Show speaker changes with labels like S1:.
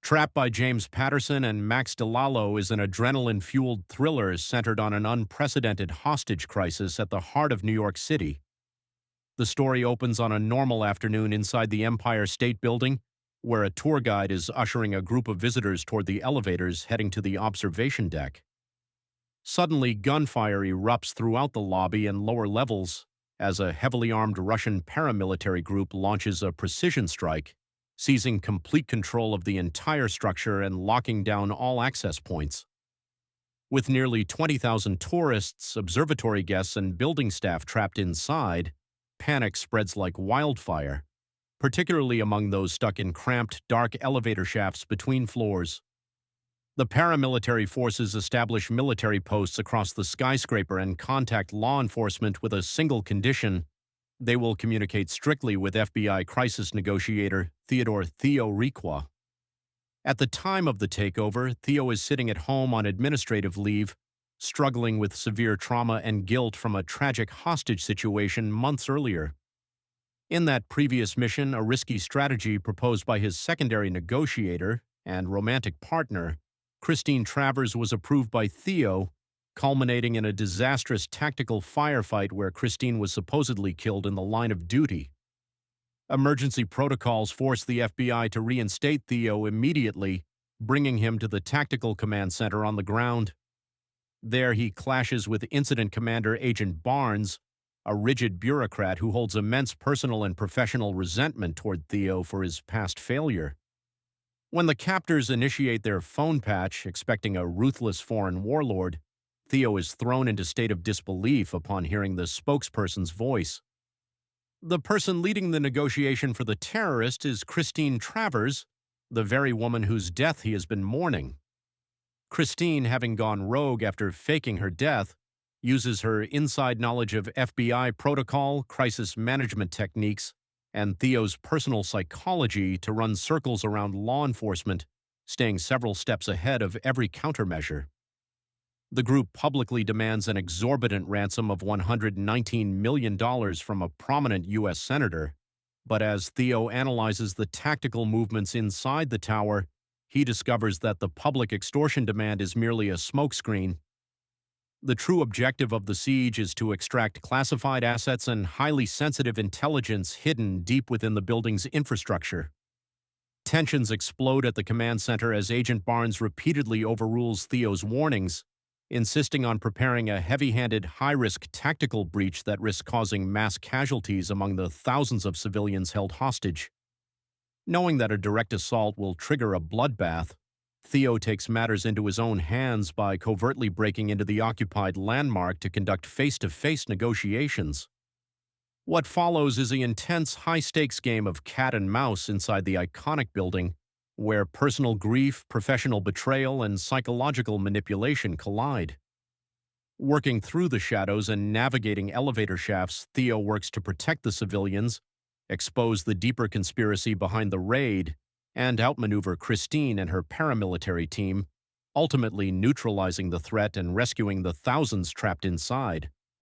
S1: Trapped by James Patterson and Max DeLallo is an adrenaline-fueled thriller centered on an unprecedented hostage crisis at the heart of New York City. The story opens on a normal afternoon inside the Empire State Building, where a tour guide is ushering a group of visitors toward the elevators heading to the observation deck. Suddenly, gunfire erupts throughout the lobby and lower levels as a heavily armed Russian paramilitary group launches a precision strike, seizing complete control of the entire structure and locking down all access points. With nearly 20,000 tourists, observatory guests, and building staff trapped inside, panic spreads like wildfire, particularly among those stuck in cramped, dark elevator shafts between floors. The paramilitary forces establish military posts across the skyscraper and contact law enforcement with a single condition: they will communicate strictly with FBI crisis negotiator Theo Requa. At the time of the takeover, Theo is sitting at home on administrative leave, struggling with severe trauma and guilt from a tragic hostage situation months earlier. In that previous mission, a risky strategy proposed by his secondary negotiator and romantic partner, Christine Travers, was approved by Theo, culminating in a disastrous tactical firefight where Christine was supposedly killed in the line of duty. Emergency protocols forced the FBI to reinstate Theo immediately, bringing him to the Tactical Command Center on the ground. There he clashes with Incident Commander Agent Barnes, a rigid bureaucrat who holds immense personal and professional resentment toward Theo for his past failure. When the captors initiate their phone patch, expecting a ruthless foreign warlord, Theo is thrown into a state of disbelief upon hearing the spokesperson's voice. The person leading the negotiation for the terrorist is Christine Travers, the very woman whose death he has been mourning. Christine, having gone rogue after faking her death, uses her inside knowledge of FBI protocol, crisis management techniques, and Theo's personal psychology to run circles around law enforcement, staying several steps ahead of every countermeasure. The group publicly demands an exorbitant ransom of $119 million from a prominent U.S. senator, but as Theo analyzes the tactical movements inside the tower, he discovers that the public extortion demand is merely a smokescreen. The true objective of the siege is to extract classified assets and highly sensitive intelligence hidden deep within the building's infrastructure. Tensions explode at the command center as Agent Barnes repeatedly overrules Theo's warnings, insisting on preparing a heavy-handed, high-risk tactical breach that risks causing mass casualties among the thousands of civilians held hostage. Knowing that a direct assault will trigger a bloodbath, Theo takes matters into his own hands by covertly breaking into the occupied landmark to conduct face-to-face negotiations. What follows is an intense, high-stakes game of cat and mouse inside the iconic building, where personal grief, professional betrayal, and psychological manipulation collide. Working through the shadows and navigating elevator shafts, Theo works to protect the civilians, expose the deeper conspiracy behind the raid, and outmaneuver Christine and her paramilitary team, ultimately neutralizing the threat and rescuing the thousands trapped inside.